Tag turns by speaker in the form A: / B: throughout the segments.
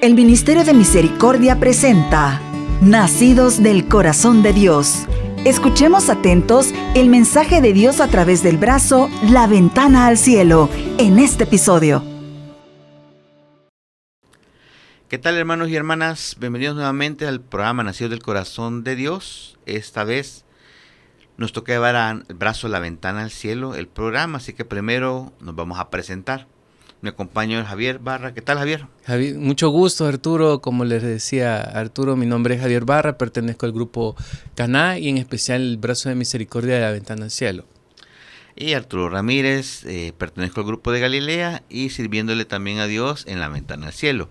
A: El Ministerio de Misericordia presenta Nacidos del Corazón de Dios. Escuchemos atentos el mensaje de Dios a través del brazo La Ventana al Cielo en este episodio.
B: ¿Qué tal, hermanos y hermanas? Bienvenidos nuevamente al programa Nacidos del Corazón de Dios. Esta vez nos toca llevar el brazo La Ventana al Cielo, el programa, así que primero nos vamos a presentar. Me acompaña Javier Barra. ¿Qué tal, Javier?
C: Javier, mucho gusto, Arturo. Como les decía Arturo, mi nombre es Javier Barra, pertenezco al grupo Caná y en especial el brazo de misericordia de La Ventana al Cielo.
B: Y Arturo Ramírez, pertenezco al grupo de Galilea y sirviéndole también a Dios en La Ventana al Cielo.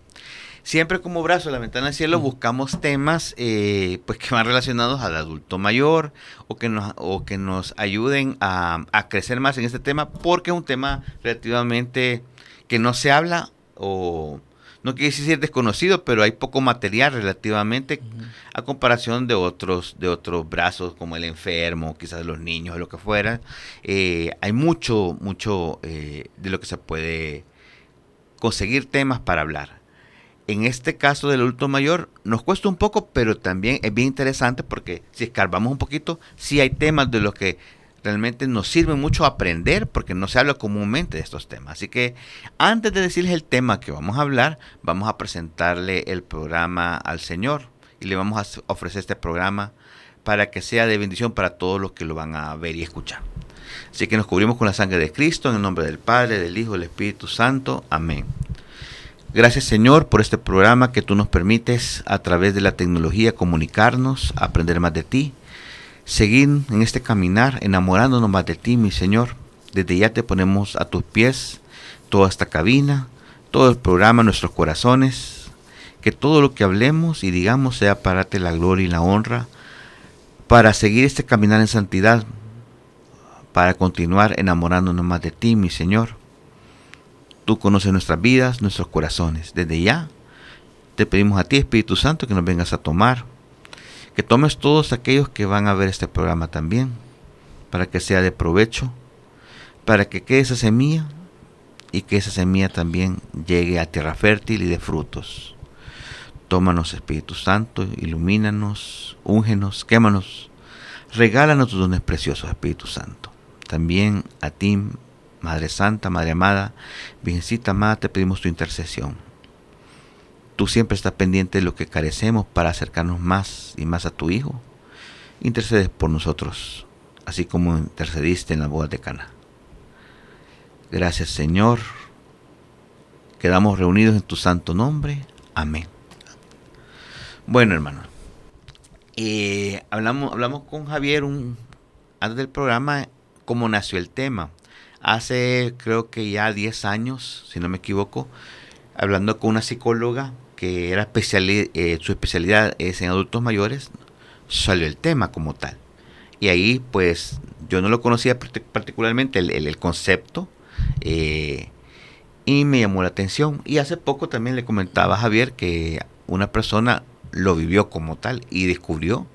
B: Siempre como brazo de La Ventana al Cielo buscamos temas pues que van relacionados al adulto mayor o que nos ayuden a crecer más en este tema, porque es un tema relativamente que no se habla, o no quiere decir desconocido, pero hay poco material relativamente a comparación de otros brazos como el enfermo, quizás los niños o lo que fuera. Hay mucho de lo que se puede conseguir temas para hablar. En este caso del adulto mayor nos cuesta un poco, pero también es bien interesante porque si escarbamos un poquito, sí hay temas de los que realmente nos sirve mucho aprender, porque no se habla comúnmente de estos temas. Así que antes de decirles el tema que vamos a hablar, vamos a presentarle el programa al Señor y le vamos a ofrecer este programa para que sea de bendición para todos los que lo van a ver y escuchar. Así que nos cubrimos con la sangre de Cristo en el nombre del Padre, del Hijo y del Espíritu Santo. Amén. Gracias, Señor, por este programa que tú nos permites a través de la tecnología comunicarnos, aprender más de ti, seguir en este caminar enamorándonos más de ti, mi Señor. Desde ya te ponemos a tus pies toda esta cabina, todo el programa, nuestros corazones, que todo lo que hablemos y digamos sea para darte la gloria y la honra, para seguir este caminar en santidad, para continuar enamorándonos más de ti, mi Señor. Tú conoces nuestras vidas, nuestros corazones. Desde ya te pedimos a ti, Espíritu Santo, que nos vengas a tomar, que tomes todos aquellos que van a ver este programa también, para que sea de provecho, para que quede esa semilla y que esa semilla también llegue a tierra fértil y de frutos. Tómanos, Espíritu Santo, ilumínanos, úngenos, quémanos, regálanos tus dones preciosos, Espíritu Santo. También a ti, Madre Santa, Madre Amada, Virgencita Amada, te pedimos tu intercesión. Tú siempre estás pendiente de lo que carecemos para acercarnos más y más a tu Hijo. Intercedes por nosotros, así como intercediste en la boda de Caná. Gracias, Señor. Quedamos reunidos en tu santo nombre. Amén. Bueno, hermanos, hablamos con Javier antes del programa cómo nació el tema. Hace creo que ya 10 años, si no me equivoco, hablando con una psicóloga que era su especialidad es en adultos mayores, salió el tema como tal. Y ahí pues yo no lo conocía particularmente el concepto, y me llamó la atención. Y hace poco también le comentaba a Javier que una persona lo vivió como tal y descubrió,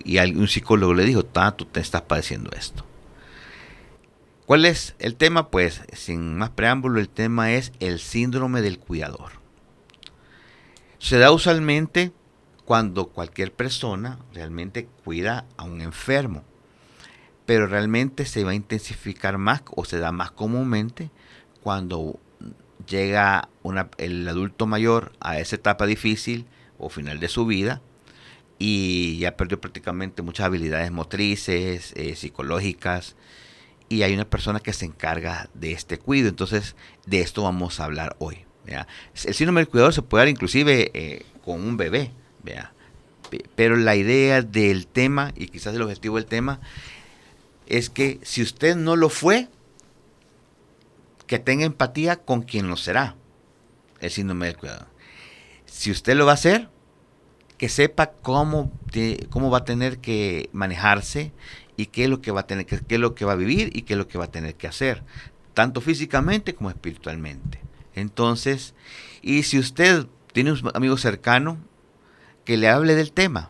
B: y un psicólogo le dijo, tú te estás padeciendo esto. ¿Cuál es el tema? Pues sin más preámbulo, el tema es el síndrome del cuidador. Se da usualmente cuando cualquier persona realmente cuida a un enfermo, pero realmente se va a intensificar más o se da más comúnmente cuando llega el adulto mayor a esa etapa difícil o final de su vida y ya perdió prácticamente muchas habilidades motrices, psicológicas, y hay una persona que se encarga de este cuidado. Entonces, de esto vamos a hablar hoy. ¿Ya? El síndrome del cuidador se puede dar inclusive con un bebé, ¿ya? Pero la idea del tema, y quizás el objetivo del tema, es que si usted no lo fue, que tenga empatía con quien lo será, el síndrome del cuidador. Si usted lo va a hacer, que sepa cómo va a tener que manejarse y qué es lo que va a tener qué es lo que va a vivir y qué es lo que va a tener que hacer, tanto físicamente como espiritualmente. Entonces, y si usted tiene un amigo cercano, que le hable del tema,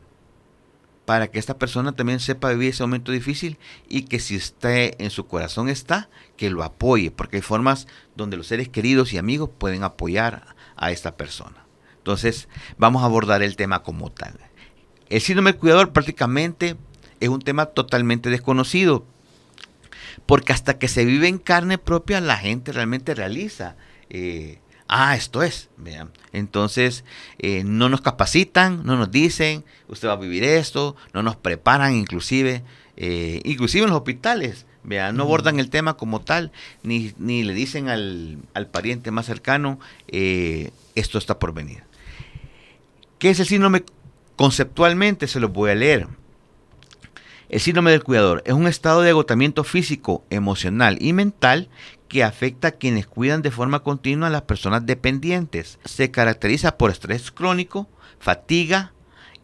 B: para que esta persona también sepa vivir ese momento difícil, y que si usted en su corazón está, que lo apoye, porque hay formas donde los seres queridos y amigos pueden apoyar a esta persona. Entonces, vamos a abordar el tema como tal. El síndrome del cuidador prácticamente es un tema totalmente desconocido, porque hasta que se vive en carne propia, la gente realmente realiza, esto es, vean. Entonces, no nos capacitan, no nos dicen, usted va a vivir esto, no nos preparan inclusive en los hospitales, vean, no abordan el tema como tal, ni le dicen al pariente más cercano, esto está por venir. ¿Qué es el síndrome? Conceptualmente se los voy a leer. El síndrome del cuidador es un estado de agotamiento físico, emocional y mental que afecta a quienes cuidan de forma continua a las personas dependientes. Se caracteriza por estrés crónico, fatiga,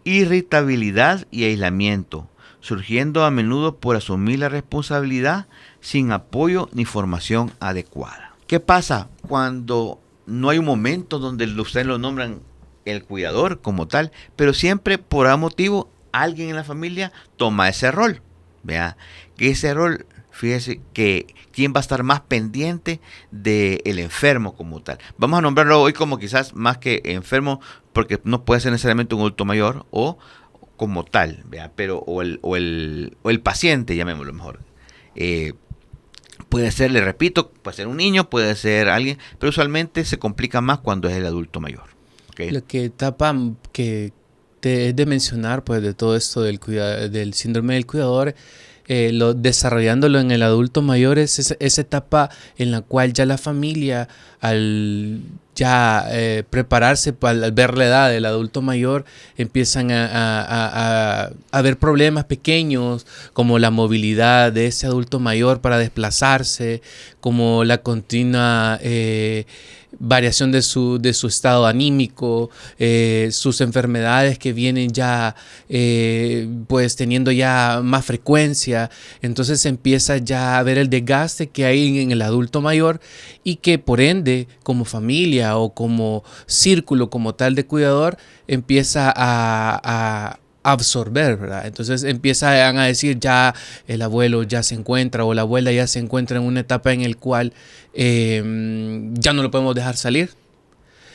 B: irritabilidad y aislamiento, surgiendo a menudo por asumir la responsabilidad sin apoyo ni formación adecuada. ¿Qué pasa cuando no hay un momento donde ustedes lo nombran el cuidador como tal, pero siempre por algún motivo alguien en la familia toma ese rol? Vea, que ese rol, fíjese que quién va a estar más pendiente del enfermo como tal. Vamos a nombrarlo hoy como quizás más que enfermo, porque no puede ser necesariamente un adulto mayor o como tal, vea, pero o el paciente, llamémoslo mejor. Puede ser, le repito, puede ser un niño, puede ser alguien, pero usualmente se complica más cuando es el adulto mayor. ¿Okay?
C: Lo que etapa que te es de mencionar, pues, de todo esto del síndrome del cuidador, desarrollándolo en el adulto mayor, es esa etapa en la cual ya la familia, al ya prepararse al ver la edad del adulto mayor, empiezan a ver problemas pequeños, como la movilidad de ese adulto mayor para desplazarse, como la continua variación de su estado anímico, sus enfermedades que vienen ya pues teniendo ya más frecuencia. Entonces se empieza ya a ver el desgaste que hay en el adulto mayor, y que por ende, como familia o como círculo como tal de cuidador, empieza a absorber, ¿verdad? Entonces empiezan a decir, ya el abuelo ya se encuentra o la abuela ya se encuentra en una etapa en el cual ya no lo podemos dejar salir.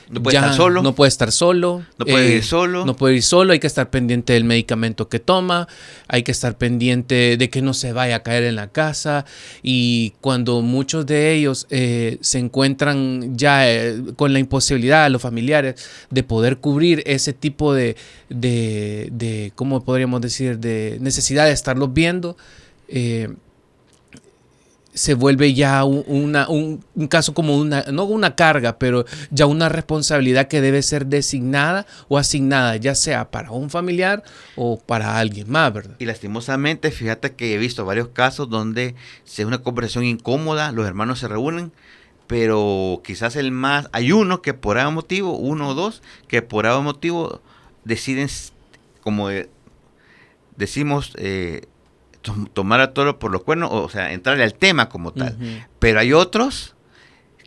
B: No puede estar solo.
C: No puede estar solo.
B: No puede ir solo.
C: No puede ir solo. Hay que estar pendiente del medicamento que toma. Hay que estar pendiente de que no se vaya a caer en la casa. Y cuando muchos de ellos se encuentran ya con la imposibilidad, los familiares, de poder cubrir ese tipo de ¿cómo podríamos decir? De necesidad de estarlos viendo, se vuelve ya un caso como no una carga, pero ya una responsabilidad que debe ser designada o asignada, ya sea para un familiar o para alguien más, ¿verdad?
B: Y lastimosamente, fíjate que he visto varios casos donde se es una conversación incómoda, los hermanos se reúnen, pero quizás hay uno que por algún motivo, uno o dos, que por algún motivo deciden, como decimos, tomar a toro por los cuernos, o sea, entrarle al tema como tal. Uh-huh. Pero hay otros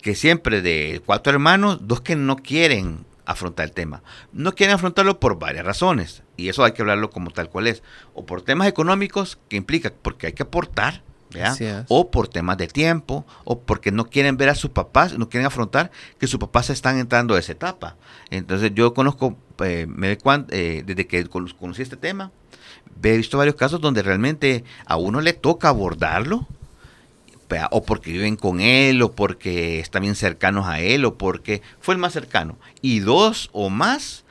B: que siempre, de 4 hermanos, 2 que no quieren afrontar el tema. No quieren afrontarlo por varias razones, y eso hay que hablarlo como tal cual es. O por temas económicos, que implica porque hay que aportar, ¿ya? O por temas de tiempo, o porque no quieren ver a sus papás, no quieren afrontar que sus papás están entrando a esa etapa. Entonces yo conozco, desde que conocí este tema, he visto varios casos donde realmente a uno le toca abordarlo, o porque viven con él, o porque están bien cercanos a él, o porque fue el más cercano. Y 2 o más,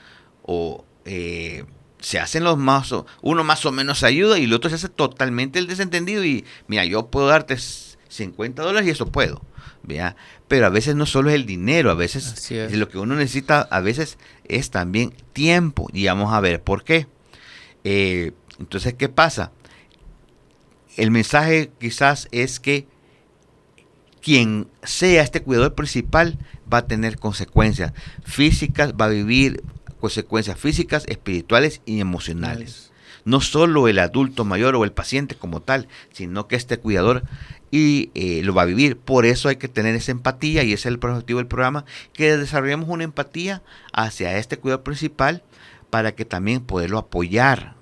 B: se hacen los más, uno más o menos ayuda y el otro se hace totalmente el desentendido y mira, yo puedo darte $50 y eso puedo, ¿vea? Pero a veces no solo es el dinero, a veces lo que uno necesita a veces es también tiempo, y vamos a ver por qué. Entonces, ¿qué pasa? El mensaje quizás es que quien sea este cuidador principal va a tener consecuencias físicas, va a vivir consecuencias físicas, espirituales y emocionales. No solo el adulto mayor o el paciente como tal, sino que este cuidador lo va a vivir. Por eso hay que tener esa empatía, y ese es el objetivo del programa, que desarrollemos una empatía hacia este cuidador principal para que también poderlo apoyar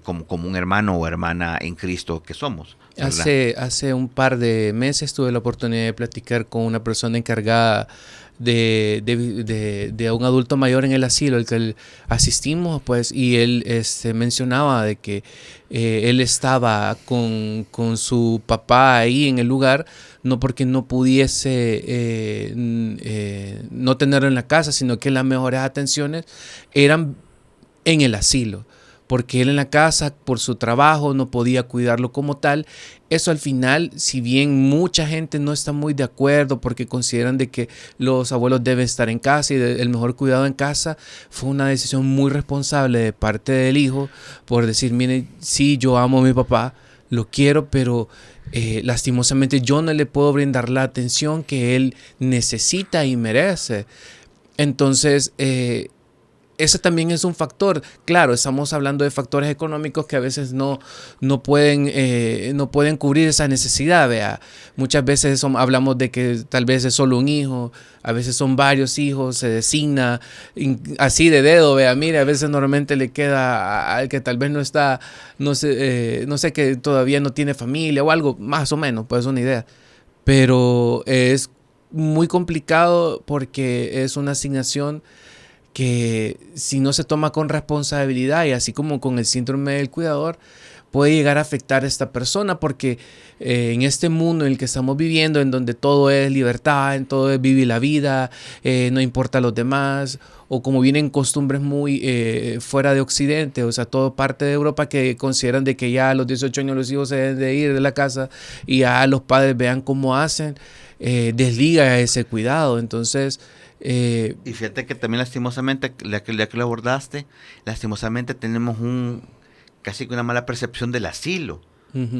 B: como un hermano o hermana en Cristo que somos.
C: Hace un par de meses tuve la oportunidad de platicar con una persona encargada de un adulto mayor en el asilo al que asistimos, pues, y él mencionaba de que él estaba con su papá ahí en el lugar, no porque no pudiese no tenerlo en la casa, sino que las mejores atenciones eran en el asilo, porque él en la casa, por su trabajo, no podía cuidarlo como tal. Eso al final, si bien mucha gente no está muy de acuerdo porque consideran de que los abuelos deben estar en casa y el mejor cuidado en casa, fue una decisión muy responsable de parte del hijo por decir, mire, sí, yo amo a mi papá, lo quiero, pero lastimosamente yo no le puedo brindar la atención que él necesita y merece. Entonces, ese también es un factor. Claro, estamos hablando de factores económicos que a veces no pueden cubrir esa necesidad. Vea. Muchas veces hablamos de que tal vez es solo un hijo, a veces son varios hijos, se designa así de dedo. Vea, mire, a veces normalmente le queda al que tal vez no está, no sé, que todavía no tiene familia o algo, más o menos, pues es una idea. Pero es muy complicado porque es una asignación que si no se toma con responsabilidad y así como con el síndrome del cuidador, puede llegar a afectar a esta persona porque en este mundo en el que estamos viviendo, en donde todo es libertad, en todo es vivir la vida, no importa a los demás, o como vienen costumbres muy fuera de Occidente, o sea, todo parte de Europa que consideran de que ya a los 18 años los hijos se deben de ir de la casa y ya los padres vean cómo hacen, desliga ese cuidado. Entonces,
B: y fíjate que también lastimosamente, ya que lo abordaste, lastimosamente tenemos casi que una mala percepción del asilo,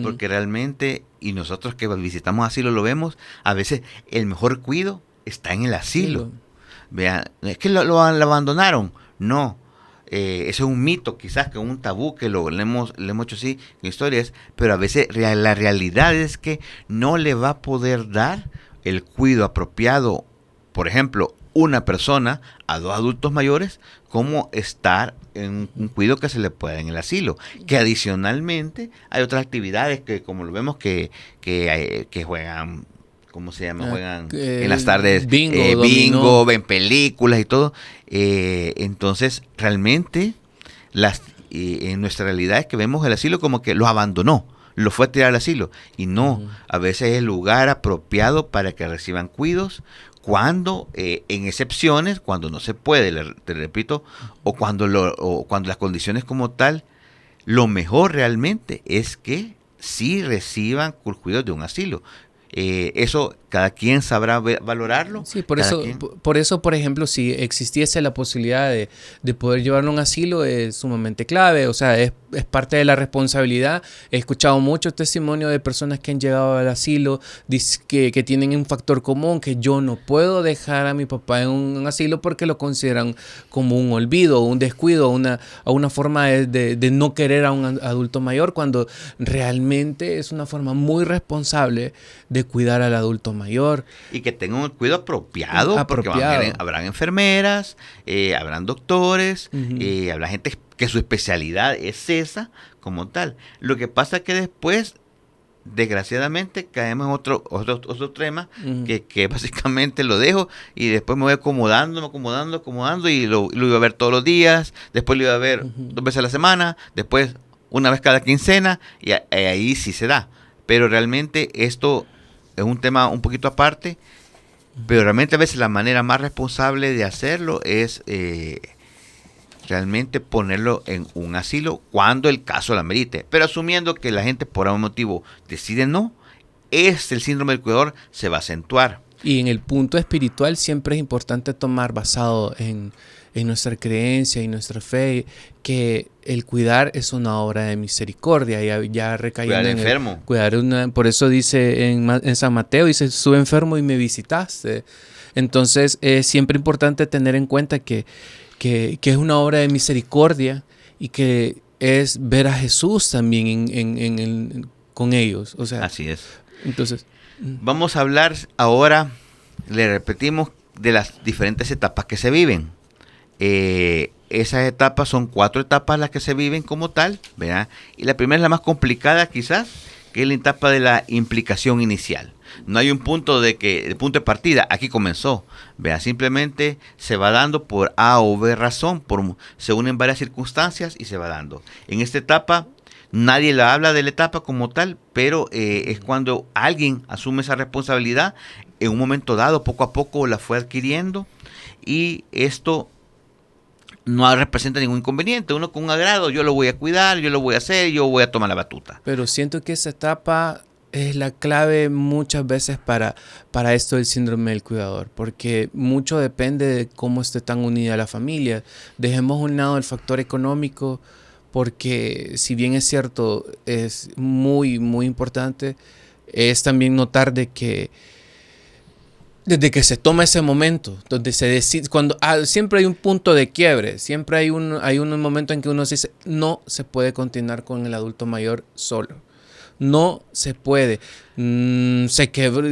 B: porque realmente, y nosotros que visitamos asilo lo vemos, a veces el mejor cuido está en el asilo. Vean, es que lo abandonaron, no. Eso es un mito, quizás que un tabú que le hemos hecho así en historias, pero a veces la realidad es que no le va a poder dar el cuidado apropiado, por ejemplo, una persona a dos adultos mayores, como estar en un cuidado que se le pueda en el asilo. Que adicionalmente hay otras actividades que, como lo vemos, que juegan, ¿cómo se llama? Juegan en las tardes bingo, ven películas y todo. Entonces, realmente, en nuestra realidad es que vemos el asilo como que lo abandonó, lo fue a tirar al asilo. Y no, a veces es el lugar apropiado para que reciban cuidados, cuando en excepciones, cuando no se puede, te repito, o cuando las condiciones como tal, lo mejor realmente es que sí reciban cuidados de un asilo. Eso cada quien sabrá valorarlo.
C: Sí, por eso, por ejemplo, si existiese la posibilidad de poder llevarlo a un asilo, es sumamente clave. O sea, es parte de la responsabilidad. He escuchado muchos testimonios de personas que han llegado al asilo que tienen un factor común, que yo no puedo dejar a mi papá en un asilo porque lo consideran como un olvido, un descuido, una forma de no querer a un adulto mayor, cuando realmente es una forma muy responsable de cuidar al adulto mayor.
B: Y que tengan un cuidado apropiado. Porque habrán enfermeras, habrán doctores, habrá gente que su especialidad es esa como tal. Lo que pasa es que después, desgraciadamente, caemos en otro tema, que básicamente lo dejo y después me voy acomodando y lo iba a ver todos los días, después lo iba a ver 2 veces a la semana, después una vez cada quincena, y ahí sí se da. Pero realmente esto es un tema un poquito aparte, pero realmente a veces la manera más responsable de hacerlo es realmente ponerlo en un asilo cuando el caso lo amerite. Pero asumiendo que la gente por algún motivo decide no, el síndrome del cuidador se va a acentuar.
C: Y en el punto espiritual siempre es importante tomar basado en nuestra creencia y nuestra fe, que el cuidar es una obra de misericordia, ya recayendo
B: cuidar enfermo.
C: Por eso dice en San Mateo, dice, estuve enfermo y me visitaste. Entonces es siempre importante tener en cuenta que es una obra de misericordia y que es ver a Jesús también con ellos. O sea,
B: así es.
C: Entonces,
B: vamos a hablar ahora, le repetimos, de las diferentes etapas que se viven. esas etapas son 4 etapas las que se viven como tal, ¿verdad? Y la primera es la más complicada quizás, que es la etapa de la implicación inicial. No hay un punto de punto de partida, aquí comenzó, ¿verdad? Simplemente se va dando por A o B razón, se unen varias circunstancias y se va dando. En esta etapa nadie la habla de la etapa como tal, pero es cuando alguien asume esa responsabilidad en un momento dado, poco a poco la fue adquiriendo, y esto no representa ningún inconveniente. Uno con un agrado, yo lo voy a cuidar, yo lo voy a hacer, yo voy a tomar la batuta.
C: Pero siento que esa etapa es la clave muchas veces para esto del síndrome del cuidador, porque mucho depende de cómo esté tan unida la familia. Dejemos a un lado el factor económico, porque si bien es cierto, es muy, muy importante, es también notar de que desde que se toma ese momento, donde se decide, siempre hay un punto de quiebre, siempre hay un momento en que uno dice, no se puede continuar con el adulto mayor solo. No se puede. Se quebró,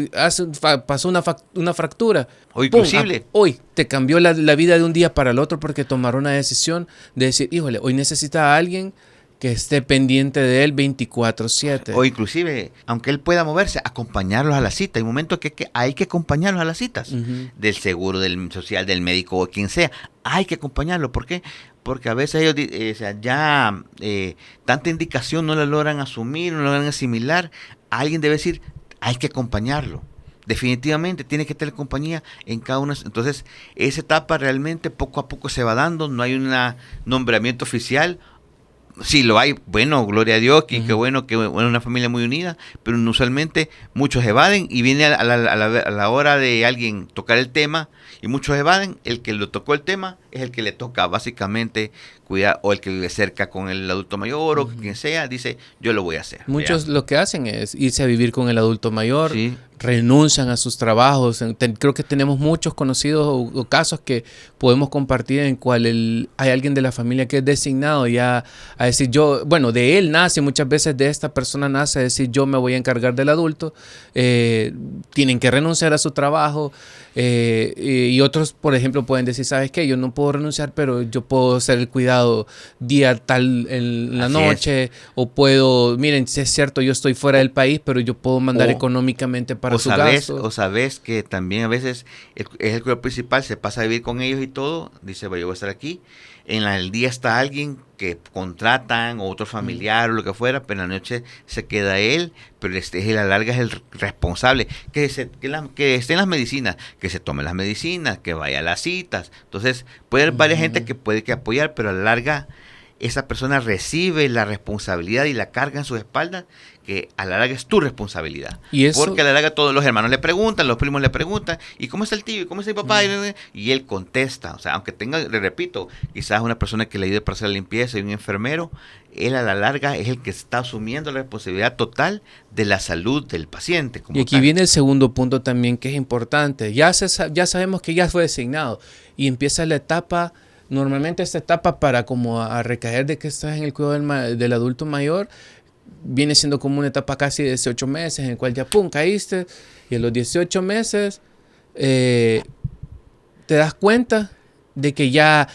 C: pasó una fractura.
B: O inclusive.
C: Hoy te cambió la vida de un día para el otro porque tomaron una decisión de decir, híjole, hoy necesita a alguien que esté pendiente de él 24/7.
B: O inclusive, aunque él pueda moverse, acompañarlos a la cita. Hay momentos que hay que acompañarlos a las citas. Del seguro, del social, del médico o quien sea. Hay que acompañarlos. ¿Por qué? Porque a veces ellos tanta indicación no la logran asumir, no la logran asimilar. Alguien debe decir, hay que acompañarlo. Definitivamente tiene que tener compañía en cada una. Entonces, esa etapa realmente poco a poco se va dando. No hay un nombramiento oficial. Sí lo hay, bueno, gloria a Dios, que bueno, que una familia muy unida, pero usualmente muchos evaden y viene a la hora de alguien tocar el tema y muchos evaden. El que lo tocó el tema es el que le toca básicamente cuidar, o el que vive cerca con el adulto mayor o quien sea, dice, yo lo voy a hacer.
C: Muchos lo que hacen es irse a vivir con el adulto mayor,
B: sí,
C: renuncian a sus trabajos. Creo que tenemos muchos conocidos o casos que podemos compartir en cual hay alguien de la familia que es designado ya a decir de él nace, muchas veces de esta persona nace a decir yo me voy a encargar del adulto. Tienen que renunciar a su trabajo y otros, por ejemplo, pueden decir, ¿sabes qué? Yo no puedo renunciar, pero yo puedo hacer el cuidado día tal en la noche, o puedo, miren, si es cierto, yo estoy fuera del país, pero yo puedo mandar económicamente para su gasto.
B: O sabes que también a veces es el cuidado principal, se pasa a vivir con ellos y todo, dice, yo voy a estar aquí. En el día está alguien que contratan o otro familiar o lo que fuera, pero en la noche se queda él, pero a la larga es el responsable, que esté en las medicinas, que se tome las medicinas, que vaya a las citas. Entonces puede haber varias gente que puede apoyar, pero a la larga esa persona recibe la responsabilidad y la carga en sus espaldas, que a la larga es tu responsabilidad.
C: ¿Y eso?
B: Porque a la larga todos los hermanos le preguntan, los primos le preguntan, ¿y cómo está el tío? ¿Y cómo está el papá? Y él contesta. O sea, aunque tenga, le repito, quizás una persona que le ayude para hacer la limpieza y un enfermero, él a la larga es el que está asumiendo la responsabilidad total de la salud del paciente.
C: Y aquí viene el segundo punto también que es importante. Ya sabemos que ya fue designado y empieza la etapa. Normalmente esta etapa para como a recaer de que estás en el cuidado del adulto mayor viene siendo como una etapa casi de 18 meses en el cual ya caíste, y en los 18 meses te das cuenta de que ya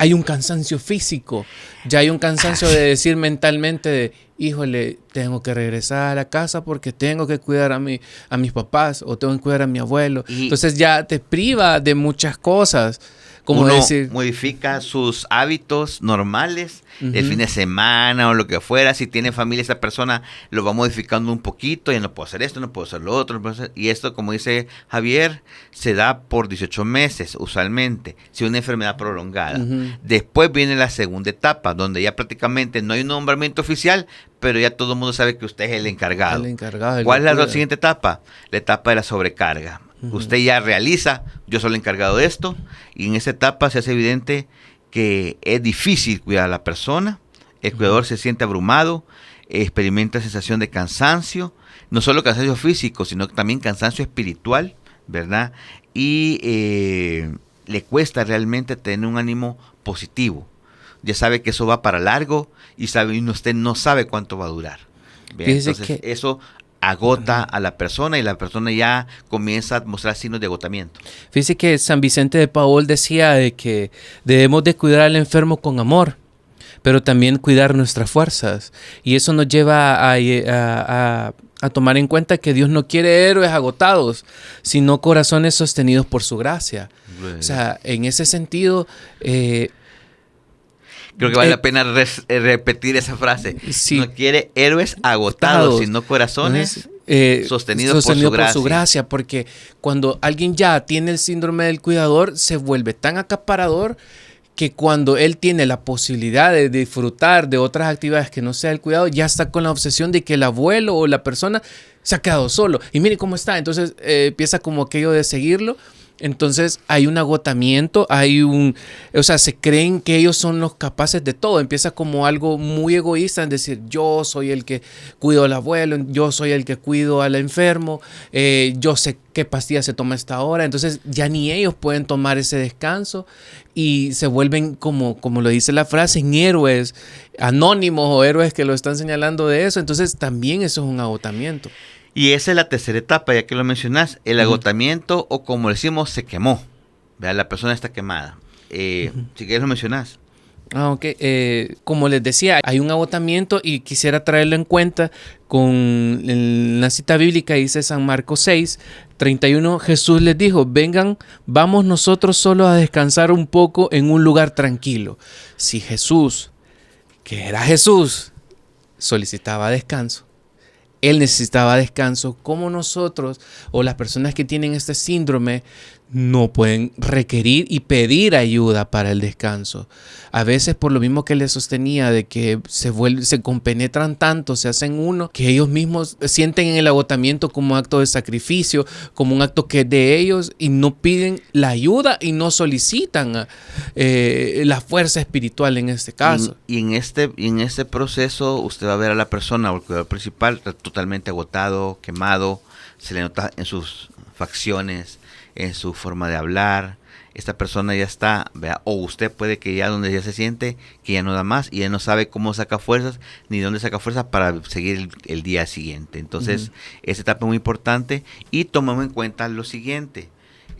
C: hay un cansancio físico, ya hay un cansancio de decir mentalmente de, híjole, tengo que regresar a la casa porque tengo que cuidar a mis papás o tengo que cuidar a mi abuelo. Entonces ya te priva de muchas cosas. Como
B: uno
C: decir,
B: modifica sus hábitos normales el fin de semana o lo que fuera. Si tiene familia, esa persona lo va modificando un poquito. Ya no puedo hacer esto, no puedo hacer lo otro. Y esto, como dice Javier, se da por 18 meses usualmente, si una enfermedad prolongada. Después viene la segunda etapa, donde ya prácticamente no hay un nombramiento oficial, pero ya todo el mundo sabe que usted es el encargado. ¿Cuál es la siguiente etapa? La etapa de la sobrecarga. Usted ya realiza, yo soy el encargado de esto, y en esa etapa se hace evidente que es difícil cuidar a la persona. El cuidador se siente abrumado, experimenta sensación de cansancio, no solo cansancio físico, sino también cansancio espiritual, ¿verdad? Y le cuesta realmente tener un ánimo positivo. Ya sabe que eso va para largo y usted no sabe cuánto va a durar. Entonces, eso agota a la persona y la persona ya comienza a mostrar signos de agotamiento.
C: Fíjese que San Vicente de Paúl decía de que debemos de cuidar al enfermo con amor, pero también cuidar nuestras fuerzas. Y eso nos lleva a tomar en cuenta que Dios no quiere héroes agotados, sino corazones sostenidos por su gracia. O sea, en ese sentido...
B: Creo que vale la pena repetir esa frase.
C: Sí.
B: No quiere héroes agotados, sino corazones sostenidos por su gracia.
C: Porque cuando alguien ya tiene el síndrome del cuidador, se vuelve tan acaparador que cuando él tiene la posibilidad de disfrutar de otras actividades que no sea el cuidado, ya está con la obsesión de que el abuelo o la persona se ha quedado solo. Y mire cómo está. Entonces empieza como aquello de seguirlo. Entonces hay un agotamiento, o sea, se creen que ellos son los capaces de todo. Empieza como algo muy egoísta en decir, yo soy el que cuido al abuelo, yo soy el que cuido al enfermo, yo sé qué pastilla se toma a esta hora. Entonces ya ni ellos pueden tomar ese descanso y se vuelven como lo dice la frase, en héroes anónimos o héroes que lo están señalando de eso. Entonces también eso es un agotamiento.
B: Y esa es la tercera etapa, ya que lo mencionás, el agotamiento o como decimos, se quemó. ¿Verdad? La persona está quemada. Si quieres lo mencionás.
C: Ok. Como les decía, hay un agotamiento y quisiera traerlo en cuenta con la cita bíblica, dice San Marcos 6, 31, Jesús les dijo, vengan, vamos nosotros solo a descansar un poco en un lugar tranquilo. Si Jesús, que era Jesús, solicitaba descanso, él necesitaba descanso, como nosotros o las personas que tienen este síndrome no pueden requerir y pedir ayuda para el descanso. A veces por lo mismo que les sostenía de que se compenetran tanto, se hacen uno, que ellos mismos sienten en el agotamiento como un acto de sacrificio, como un acto que es de ellos y no piden la ayuda y no solicitan la fuerza espiritual en este caso.
B: Y en este proceso usted va a ver a la persona o el cuidador principal totalmente agotado, quemado, se le nota en sus facciones, en su forma de hablar. Esta persona ya está, ¿vea? O usted puede que ya donde ya se siente que ya no da más y ya no sabe cómo saca fuerzas ni dónde saca fuerzas para seguir el día siguiente. Entonces, esa etapa es muy importante y tomamos en cuenta lo siguiente,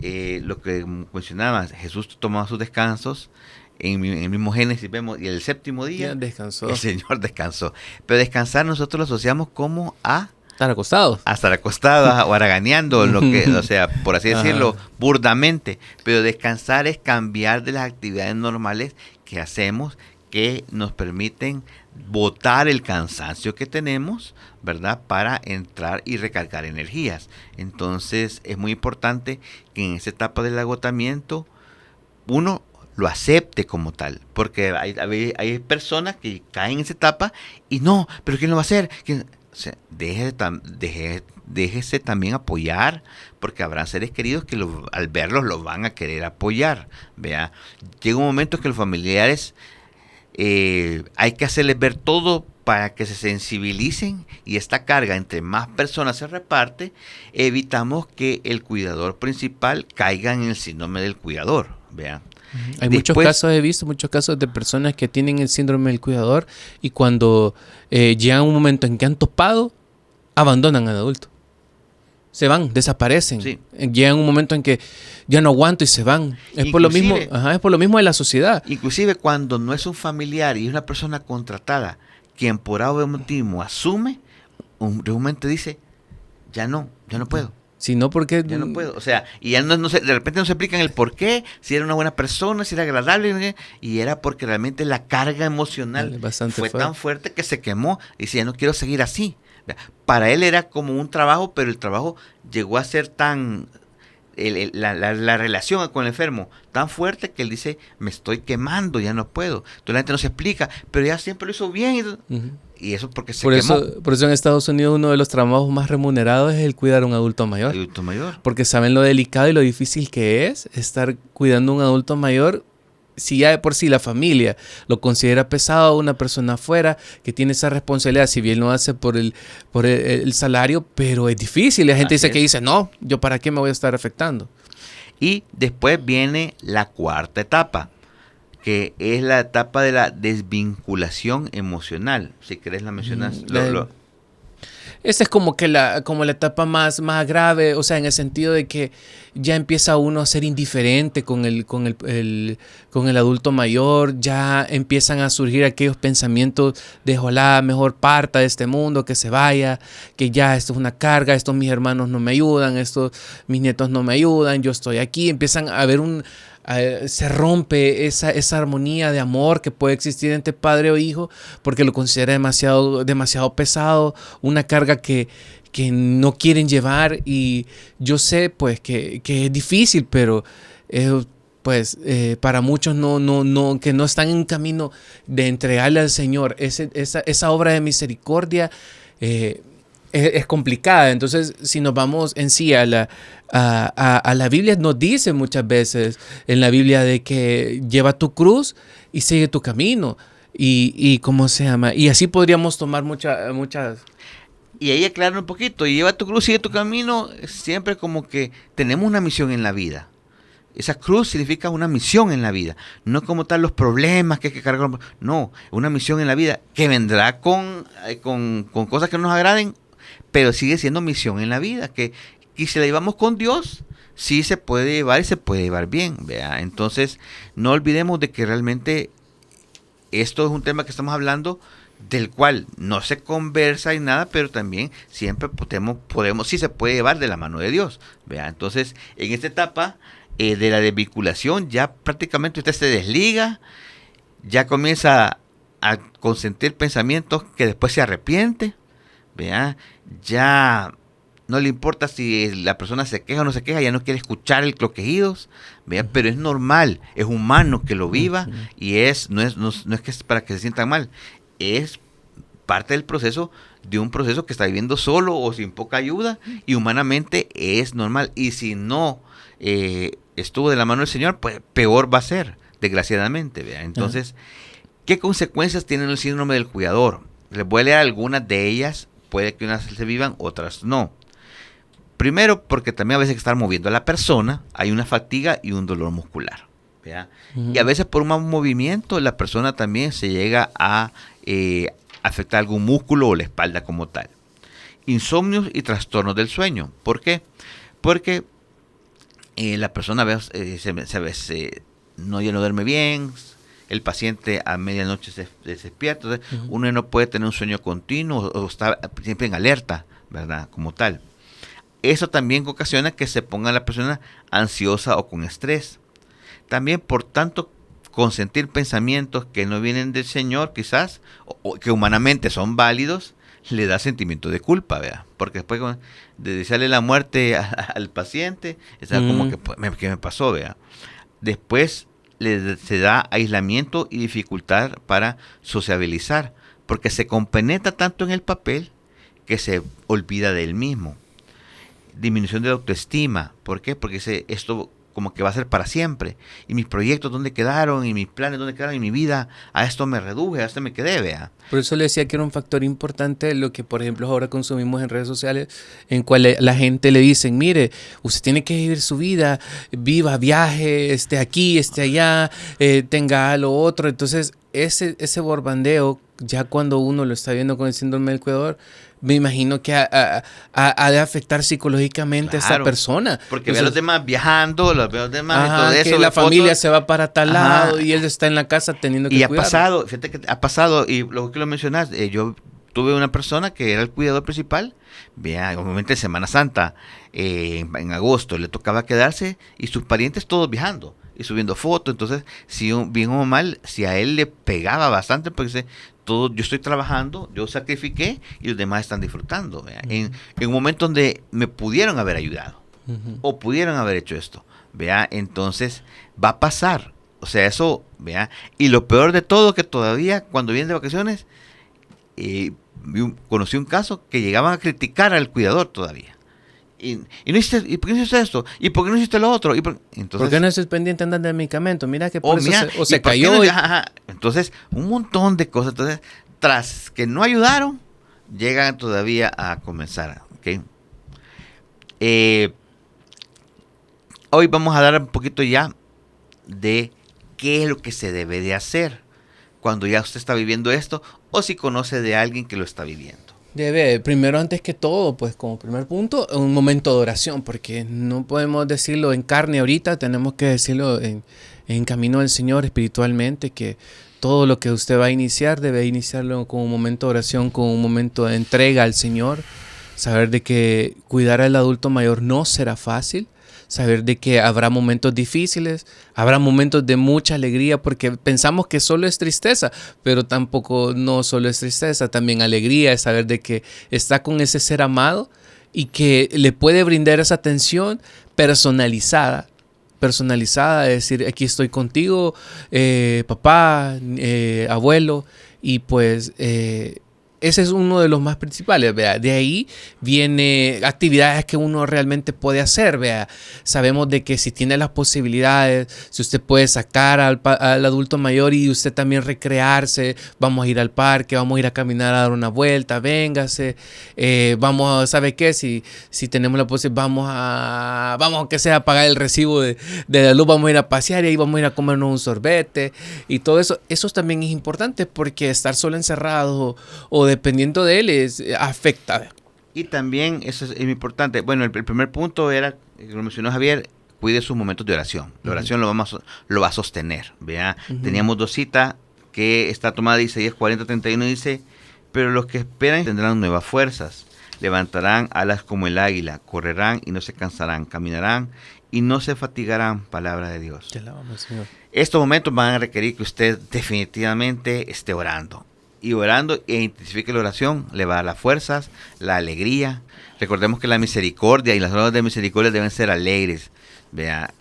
B: lo que mencionaba, Jesús tomaba sus descansos. En el mismo Génesis vemos, y el séptimo día
C: descansó.
B: El Señor descansó. Pero descansar nosotros lo asociamos como a
C: estar acostados.
B: A estar acostados o haraganeando, o sea, por así decirlo, burdamente. Pero descansar es cambiar de las actividades normales que hacemos, que nos permiten botar el cansancio que tenemos, ¿verdad? Para entrar y recargar energías. Entonces, es muy importante que en esa etapa del agotamiento, uno lo acepte como tal, porque hay personas que caen en esa etapa y no, pero ¿quién lo va a hacer? O sea, déjese también apoyar, porque habrá seres queridos que al verlos los van a querer apoyar. Vea, llega un momento que los familiares hay que hacerles ver todo para que se sensibilicen y esta carga entre más personas se reparte, evitamos que el cuidador principal caiga en el síndrome del cuidador. Vea.
C: Hay muchos casos, he visto muchos casos de personas que tienen el síndrome del cuidador y cuando llega un momento en que han topado, abandonan al adulto. Se van, desaparecen. Sí. Llega un momento en que ya no aguanto y se van. Es por lo mismo de la sociedad.
B: Inclusive cuando no es un familiar y es una persona contratada, quien por algún motivo asume, de un momento dice, ya no puedo.
C: Si no, porque
B: ya no puedo, o sea, y ya no de repente no se explican el por qué, si era una buena persona, si era agradable, y era porque realmente la carga emocional fue tan fuerte que se quemó y dice, ya no quiero seguir así. Para él era como un trabajo, pero el trabajo llegó a ser tan, la relación con el enfermo, tan fuerte que él dice, me estoy quemando, ya no puedo. Entonces la gente no se explica, pero ya siempre lo hizo bien. Y eso porque se quemó.
C: Por eso en Estados Unidos uno de los trabajos más remunerados es el cuidar a un adulto mayor. Porque saben lo delicado y lo difícil que es estar cuidando a un adulto mayor. Si ya de por sí la familia lo considera pesado, una persona afuera que tiene esa responsabilidad, si bien lo hace por el salario, pero es difícil. La gente dice, no, yo para qué me voy a estar afectando.
B: Y después viene la cuarta etapa, que es la etapa de la desvinculación emocional. Si querés la mencionas.
C: Esta es como que como la etapa más grave, o sea, en el sentido de que ya empieza uno a ser indiferente con el adulto mayor, ya empiezan a surgir aquellos pensamientos de ojalá mejor parta de este mundo, que se vaya, que ya esto es una carga, estos mis hermanos no me ayudan, estos mis nietos no me ayudan, yo estoy aquí, empiezan a haber se rompe esa armonía de amor que puede existir entre padre o hijo, porque lo considera demasiado pesado, una carga que no quieren llevar. Y yo sé pues que es difícil, pero para muchos que no están en camino de entregarle al Señor esa obra de misericordia, es complicada. Entonces, si nos vamos en sí a la Biblia, nos dice muchas veces en la Biblia de que lleva tu cruz y sigue tu camino. Y ¿cómo se llama? Y así podríamos tomar muchas...
B: Y ahí aclarar un poquito, lleva tu cruz, sigue tu camino, siempre como que tenemos una misión en la vida. Esa cruz significa una misión en la vida, no como tal los problemas que hay que cargar. No, una misión en la vida que vendrá con cosas que no nos agraden, pero sigue siendo misión en la vida, y si la llevamos con Dios, sí se puede llevar y se puede llevar bien, ¿vea? Entonces, no olvidemos de que realmente esto es un tema que estamos hablando, del cual no se conversa y nada, pero también siempre podemos, sí se puede llevar de la mano de Dios, ¿vea? Entonces, en esta etapa de la desvinculación, ya prácticamente usted se desliga, ya comienza a consentir pensamientos que después se arrepiente, ¿vea? Ya no le importa si la persona se queja o no se queja, ya no quiere escuchar los quejidos, ¿vea? Pero es normal, es humano que lo viva, y no es que es para que se sientan mal, es parte del proceso, de un proceso que está viviendo solo o sin poca ayuda, y humanamente es normal. Y si no estuvo de la mano del Señor, pues peor va a ser, desgraciadamente, ¿vea? Entonces, ¿qué consecuencias tiene el síndrome del cuidador? Les voy a leer algunas de ellas, puede que unas se vivan, otras no. Primero, porque también a veces que estar moviendo a la persona, hay una fatiga y un dolor muscular, ¿vea? Y a veces por un mal movimiento, la persona también se llega a afectar algún músculo o la espalda como tal. Insomnios y trastornos del sueño. ¿Por qué? Porque la persona a veces no duerme bien, el paciente a medianoche se despierta, entonces uno no puede tener un sueño continuo o está siempre en alerta, ¿verdad? Como tal. Eso también ocasiona que se ponga la persona ansiosa o con estrés. También por tanto consentir pensamientos que no vienen del Señor quizás, o que humanamente son válidos, le da sentimiento de culpa, ¿vea? Porque después de desearle la muerte al paciente, está como que, ¿qué me pasó, vea? Después se da aislamiento y dificultad para sociabilizar, porque se compenetra tanto en el papel que se olvida de él mismo. Disminución de la autoestima. ¿Por qué? Porque esto como que va a ser para siempre. Y mis proyectos, ¿dónde quedaron? Y mis planes, ¿dónde quedaron? Y mi vida, a esto me reduje, a esto me quedé, vea.
C: Por eso le decía que era un factor importante lo que, por ejemplo, ahora consumimos en redes sociales, en cual la gente le dicen, mire, usted tiene que vivir su vida, viva, viaje, esté aquí, esté allá, tenga lo otro. Entonces, ese borbandeo, ya cuando uno lo está viendo con el síndrome del cuidador, me imagino que ha de afectar psicológicamente a esa persona.
B: Porque ve a los demás viajando, los ve a los demás y todo eso.
C: Que la familia se va para tal lado y él está en la casa teniendo que cuidar.
B: Y fíjate que ha pasado, y lo que lo mencionas, yo tuve una persona que era el cuidador principal, obviamente en Semana Santa, en agosto, le tocaba quedarse y sus parientes todos viajando y subiendo fotos. Entonces, si bien o mal, si a él le pegaba bastante, porque yo estoy trabajando, yo sacrifiqué y los demás están disfrutando, en un momento donde me pudieron haber ayudado o pudieron haber hecho esto, entonces va a pasar, o sea, eso, y lo peor de todo, que todavía cuando vienen de vacaciones, conocí un caso que llegaban a criticar al cuidador todavía. ¿Y por qué no hiciste esto? ¿Y por qué no hiciste lo otro? Entonces,
C: ¿por qué no estás pendiente andando de medicamento? Mira que por eso se cayó.
B: Entonces, un montón de cosas. Entonces, tras que no ayudaron, llegan todavía a comenzar. ¿Okay? Hoy vamos a dar un poquito ya de qué es lo que se debe de hacer cuando ya usted está viviendo esto, o si conoce de alguien que lo está viviendo.
C: Debe, primero antes que todo, pues como primer punto, un momento de oración, porque no podemos decirlo en carne ahorita, tenemos que decirlo en camino del Señor espiritualmente, que todo lo que usted va a iniciar debe iniciarlo con un momento de oración, con un momento de entrega al Señor, saber de que cuidar al adulto mayor no será fácil, saber de que habrá momentos difíciles, habrá momentos de mucha alegría, porque pensamos que solo es tristeza, pero tampoco no solo es tristeza, también alegría, es saber de que está con ese ser amado y que le puede brindar esa atención personalizada, es decir, aquí estoy contigo, papá, abuelo, y pues ese es uno de los más principales, ¿vea? De ahí viene actividades que uno realmente puede hacer, ¿vea? Sabemos de que si tiene las posibilidades, si usted puede sacar al adulto mayor y usted también recrearse, vamos a ir al parque, vamos a ir a caminar a dar una vuelta, véngase, vamos, ¿sabe qué? Si tenemos la posibilidad, vamos aunque sea a pagar el recibo de la luz, vamos a ir a pasear y ahí vamos a ir a comernos un sorbete y todo eso. Eso también es importante porque estar solo encerrado o dependiendo de él afecta.
B: Y también, eso es muy importante, bueno, el primer punto era, lo mencionó Javier, cuide sus momentos de oración. La oración lo va a sostener, ¿vea? Teníamos 2 citas que está tomada de Isaías 40:31, dice, pero los que esperan tendrán nuevas fuerzas, levantarán alas como el águila, correrán y no se cansarán, caminarán y no se fatigarán, palabra de Dios.
C: Te alabamos, Señor.
B: Estos momentos van a requerir que usted definitivamente esté orando. Y orando e intensifique la oración, le va a dar las fuerzas, la alegría. Recordemos que la misericordia y las obras de misericordia deben ser alegres, vea,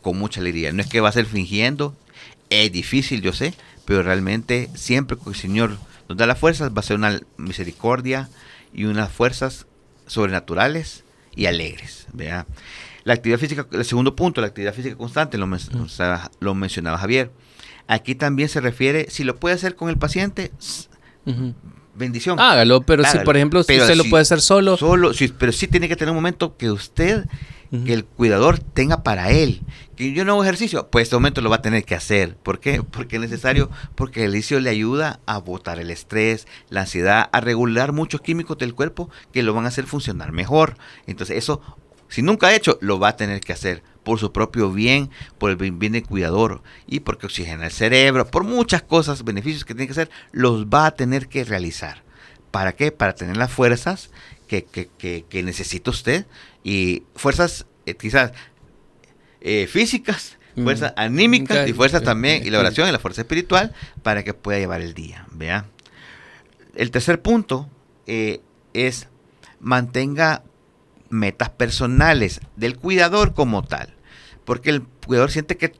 B: con mucha alegría. No es que va a ser fingiendo, es difícil, yo sé, pero realmente siempre que el Señor nos da las fuerzas, va a ser una misericordia y unas fuerzas sobrenaturales y alegres, vea. La actividad física, el segundo punto, la actividad física constante, lo mencionaba Javier. Aquí también se refiere, si lo puede hacer con el paciente, bendición.
C: Hágalo, pero hágalo. Si por ejemplo usted lo puede hacer solo.
B: Pero sí tiene que tener un momento que usted, que el cuidador tenga para él. Que yo no hago ejercicio, pues este momento lo va a tener que hacer. ¿Por qué? Porque es necesario, porque el ejercicio le ayuda a botar el estrés, la ansiedad, a regular muchos químicos del cuerpo que lo van a hacer funcionar mejor. Entonces eso, si nunca ha hecho, lo va a tener que hacer. Por su propio bien, por el bien del cuidador y porque oxigena el cerebro, por muchas cosas, beneficios que tiene que hacer, los va a tener que realizar. ¿Para qué? Para tener las fuerzas que necesita usted y fuerzas quizás físicas, fuerzas anímicas y fuerzas también, y la oración y la fuerza espiritual para que pueda llevar el día. ¿Vea? El tercer punto es mantenga metas personales del cuidador como tal, porque el cuidador siente que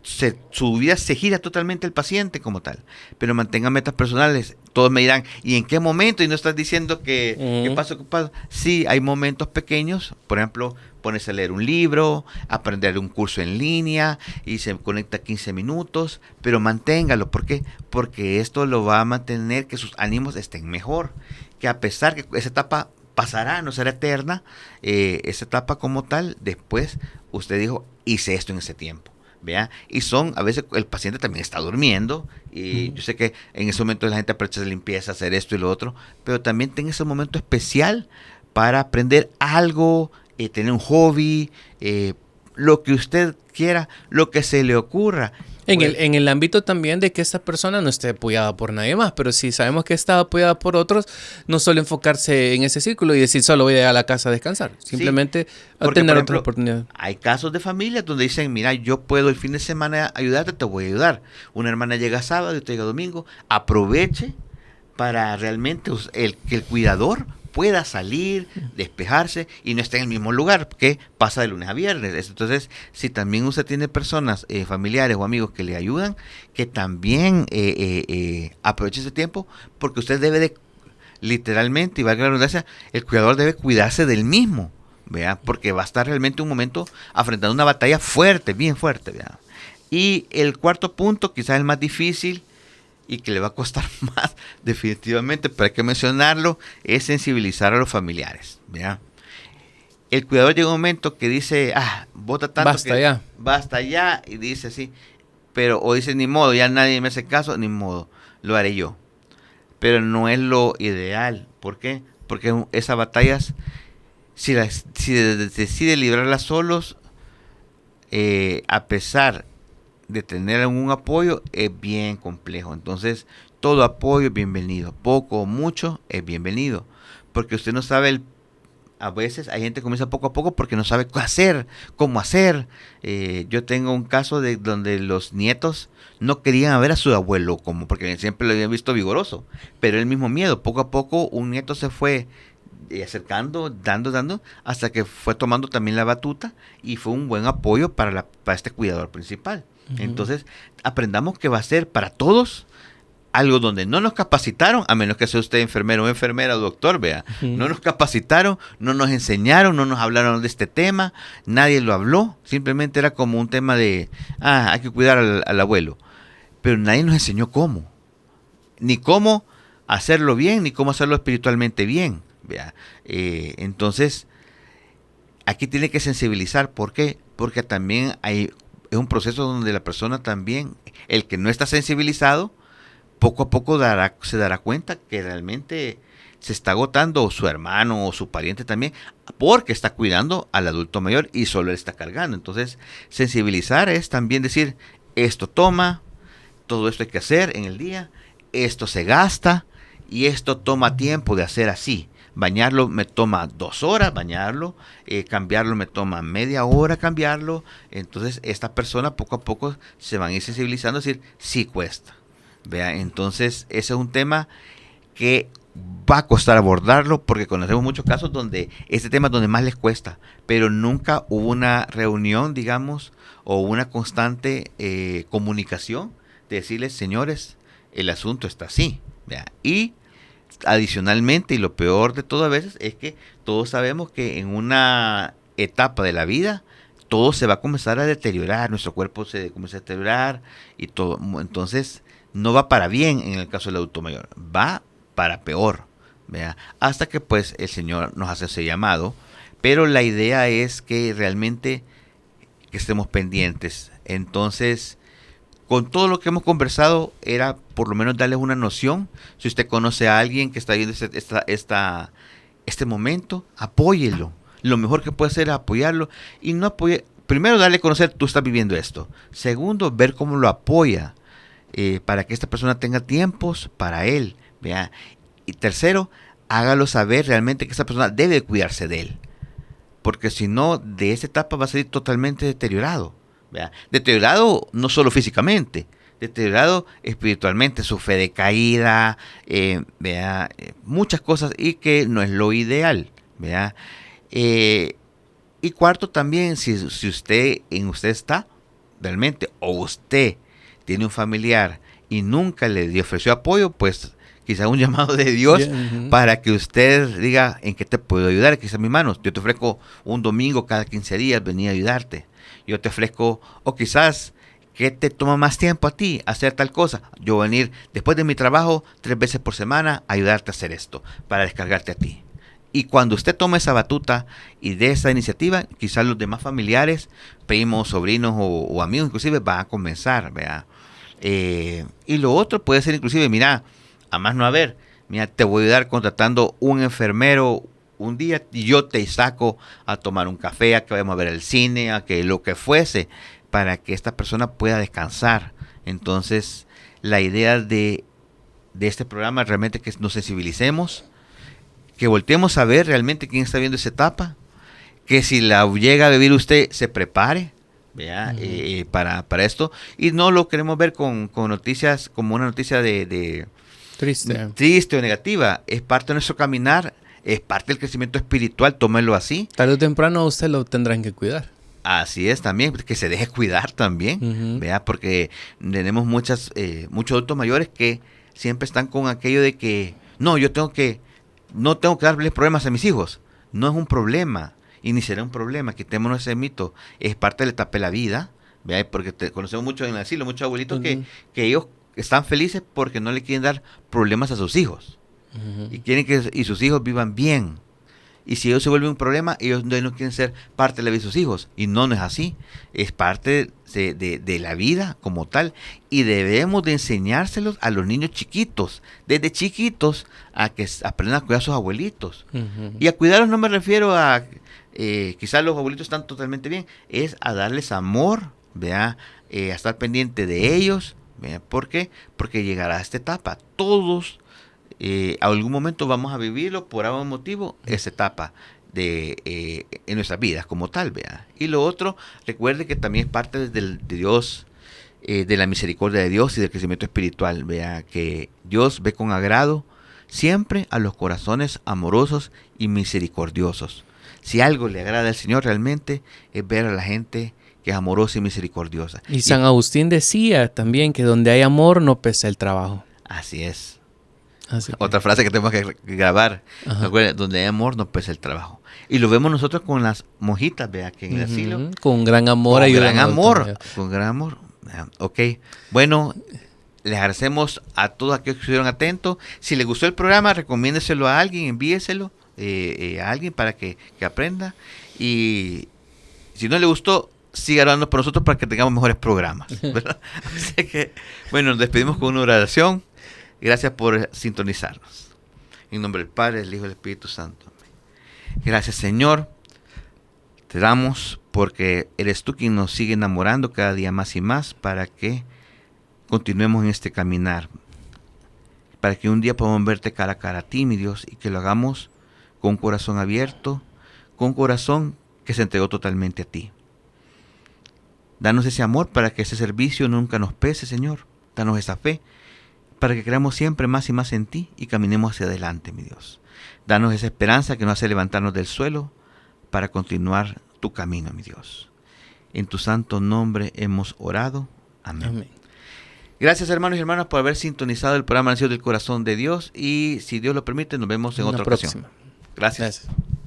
B: su vida se gira totalmente el paciente como tal, pero mantenga metas personales. Todos me dirán, ¿y en qué momento? Y no estás diciendo que ¿qué pasa? Sí, hay momentos pequeños, por ejemplo, ponerse a leer un libro, aprender un curso en línea y se conecta 15 minutos, pero manténgalo. ¿Por qué? Porque esto lo va a mantener que sus ánimos estén mejor, que a pesar que esa etapa pasará, no será eterna, esa etapa como tal, después usted dijo, hice esto en ese tiempo, ¿vea? Y a veces el paciente también está durmiendo, y yo sé que en ese momento la gente aprovecha de limpieza, hacer esto y lo otro, pero también tenga ese momento especial para aprender algo, tener un hobby, lo que usted quiera, lo que se le ocurra.
C: En el ámbito también de que esta persona no esté apoyada por nadie más, pero si sabemos que está apoyada por otros, no solo enfocarse en ese círculo y decir solo voy a ir a la casa a descansar, simplemente
B: porque,
C: tener
B: ejemplo,
C: otra oportunidad.
B: Hay casos de familias donde dicen, mira, yo puedo el fin de semana ayudarte, te voy a ayudar. Una hermana llega sábado y usted llega domingo, aproveche para realmente que el cuidador pueda salir, despejarse y no esté en el mismo lugar, que pasa de lunes a viernes. Entonces, si también usted tiene personas, familiares o amigos que le ayudan, que también aproveche ese tiempo, porque usted debe de, literalmente, y valga la redundancia, el cuidador debe cuidarse del mismo, ¿vea? Porque va a estar realmente un momento afrontando una batalla fuerte, bien fuerte, ¿vea? Y el cuarto punto, quizás el más difícil, y que le va a costar más definitivamente, pero hay que mencionarlo, es sensibilizar a los familiares, ¿ya? El cuidador llega un momento que dice, bota tanto basta ya, y dice así, pero, o dice, ni modo, ya nadie me hace caso, ni modo, lo haré yo. Pero no es lo ideal. ¿Por qué? porque esas batallas, si decide librarlas solos, a pesar de tener algún apoyo, es bien complejo. Entonces, todo apoyo es bienvenido, poco o mucho es bienvenido, porque usted no sabe a veces hay gente que comienza poco a poco porque no sabe qué hacer, cómo hacer. Yo tengo un caso de donde los nietos no querían ver a su abuelo, como porque siempre lo habían visto vigoroso, pero el mismo miedo. Poco a poco un nieto se fue acercando, dando, hasta que fue tomando también la batuta y fue un buen apoyo para este cuidador principal. Uh-huh. Entonces, aprendamos que va a ser para todos algo donde no nos capacitaron, a menos que sea usted enfermero o enfermera o doctor, vea. Uh-huh. No nos capacitaron, no nos enseñaron, no nos hablaron de este tema, nadie lo habló, simplemente era como un tema de, hay que cuidar al abuelo. Pero nadie nos enseñó cómo, ni cómo hacerlo bien, ni cómo hacerlo espiritualmente bien, vea. Entonces, aquí tiene que sensibilizar. ¿Por qué? Porque también es un proceso donde la persona también, el que no está sensibilizado, poco a poco se dará cuenta que realmente se está agotando, o su hermano o su pariente también, porque está cuidando al adulto mayor y solo él está cargando. Entonces, sensibilizar es también decir, esto toma, todo esto hay que hacer en el día, esto se gasta y esto toma tiempo de hacer así. Bañarlo me toma 2 horas, bañarlo, cambiarlo me toma media hora cambiarlo. Entonces, esta persona poco a poco se van a ir sensibilizando, es decir, sí cuesta. Vea, entonces ese es un tema que va a costar abordarlo, porque conocemos muchos casos donde este tema es donde más les cuesta, pero nunca hubo una reunión, digamos, o una constante comunicación de decirles, señores, el asunto está así. Vea. Y adicionalmente, y lo peor de todo a veces, es que todos sabemos que en una etapa de la vida todo se va a comenzar a deteriorar, nuestro cuerpo se comienza a deteriorar y todo. Entonces, no va para bien en el caso del adulto mayor, va para peor, ¿vea? Hasta que pues el Señor nos hace ese llamado, pero la idea es que realmente que estemos pendientes. Entonces, con todo lo que hemos conversado, era por lo menos darles una noción. Si usted conoce a alguien que está viendo este momento, apóyelo. Lo mejor que puede hacer es apoyarlo y no apoye. Primero, darle a conocer, tú estás viviendo esto. Segundo, ver cómo lo apoya. Para que esta persona tenga tiempos para él, ¿vea? Y tercero, hágalo saber realmente que esta persona debe cuidarse de él, porque si no, de esta etapa va a salir totalmente deteriorado, ¿vea? Deteriorado no solo físicamente, deteriorado espiritualmente, su fe decaída, ¿vea? Muchas cosas, y que no es lo ideal, ¿vea? Y cuarto también, si usted está realmente, o usted tiene un familiar y nunca le ofreció apoyo, pues quizá un llamado de Dios para que usted diga, ¿en qué te puedo ayudar? Quizá mis manos, yo te ofrezco un domingo cada 15 días, venir a ayudarte. Yo te ofrezco, o quizás, ¿qué te toma más tiempo a ti hacer tal cosa? Yo voy a venir después de mi trabajo 3 veces por semana a ayudarte a hacer esto, para descargarte a ti. Y cuando usted tome esa batuta y de esa iniciativa, quizás los demás familiares, primos, sobrinos o amigos inclusive van a comenzar, ¿vea? Y lo otro puede ser inclusive, mira, a más no haber, mira, te voy a ayudar contratando un enfermero un día y yo te saco a tomar un café, a que vayamos a ver el cine, a que lo que fuese, para que esta persona pueda descansar. Entonces, la idea de este programa es realmente que nos sensibilicemos, que volteemos a ver realmente quién está viendo esa etapa, que si la llega a vivir usted, se prepare, ¿vea? Para esto, y no lo queremos ver con noticias como una noticia de triste o negativa. Es parte de nuestro caminar, es parte del crecimiento espiritual, tómelo así.
C: Tarde o temprano usted lo tendrán que cuidar.
B: Así es también, que se deje cuidar también, ¿vea? Porque tenemos muchos adultos mayores que siempre están con aquello de que no tengo que darles problemas a mis hijos. No es un problema. Y ni será un problema, quitémonos ese mito. Es parte de la etapa de la vida, ¿vea? Porque conocemos mucho en el asilo, muchos abuelitos que ellos están felices porque no le quieren dar problemas a sus hijos. Y quieren que sus hijos vivan bien. Y si ellos se vuelven un problema, ellos no quieren ser parte de la vida de sus hijos. Y no es así. Es parte de la vida como tal. Y debemos de enseñárselos a los niños chiquitos, desde chiquitos, a que aprendan a cuidar a sus abuelitos.
C: Ujú.
B: Y a cuidarlos no me refiero a, quizás los abuelitos están totalmente bien, es a darles amor, ¿vea? A estar pendiente de ellos. ¿Vea? ¿Por qué? Porque llegará esta etapa. Todos a algún momento vamos a vivirlo por algún motivo, esa etapa en nuestras vidas como tal, vea. Y lo otro, recuerde que también es parte de Dios, de la misericordia de Dios y del crecimiento espiritual, vea, que Dios ve con agrado siempre a los corazones amorosos y misericordiosos. Si algo le agrada al Señor realmente es ver a la gente que es amorosa y misericordiosa.
C: Y San Agustín decía también que donde hay amor no pesa el trabajo.
B: Así es.
C: Así que,
B: Otra frase que tenemos que grabar.
C: Ajá.
B: Recuerda, donde hay amor no pesa el trabajo. Y lo vemos nosotros con las monjitas, vea, que en el
C: ujú,
B: asilo.
C: con gran amor
B: Con
C: ayudan
B: gran
C: a
B: amor.
C: otros.
B: Con gran amor. Ok. Bueno, les agradecemos a todos aquellos que estuvieron atentos. Si les gustó el programa, recomiéndeselo a alguien, envíeselo a alguien para que aprenda. Y si no le gustó, siga orando por nosotros para que tengamos mejores programas, ¿verdad? Así que, bueno, nos despedimos con una oración. Gracias por sintonizarnos. En nombre del Padre, del Hijo y del Espíritu Santo. Gracias, Señor. Te damos porque eres tú quien nos sigue enamorando cada día más y más para que continuemos en este caminar. Para que un día podamos verte cara a cara a ti, mi Dios, y que lo hagamos con un corazón abierto, con un corazón que se entregó totalmente a ti. Danos ese amor para que ese servicio nunca nos pese, Señor. Danos esa fe para que creamos siempre más y más en ti y caminemos hacia adelante, mi Dios. Danos esa esperanza que nos hace levantarnos del suelo para continuar tu camino, mi Dios. En tu santo nombre hemos orado. Amén.
C: Amén.
B: Gracias, hermanos y hermanas, por haber sintonizado el programa Nacidos del Corazón de Dios. Y si Dios lo permite, nos vemos en
C: Una
B: otra
C: próxima.
B: ocasión. Gracias.
C: Gracias.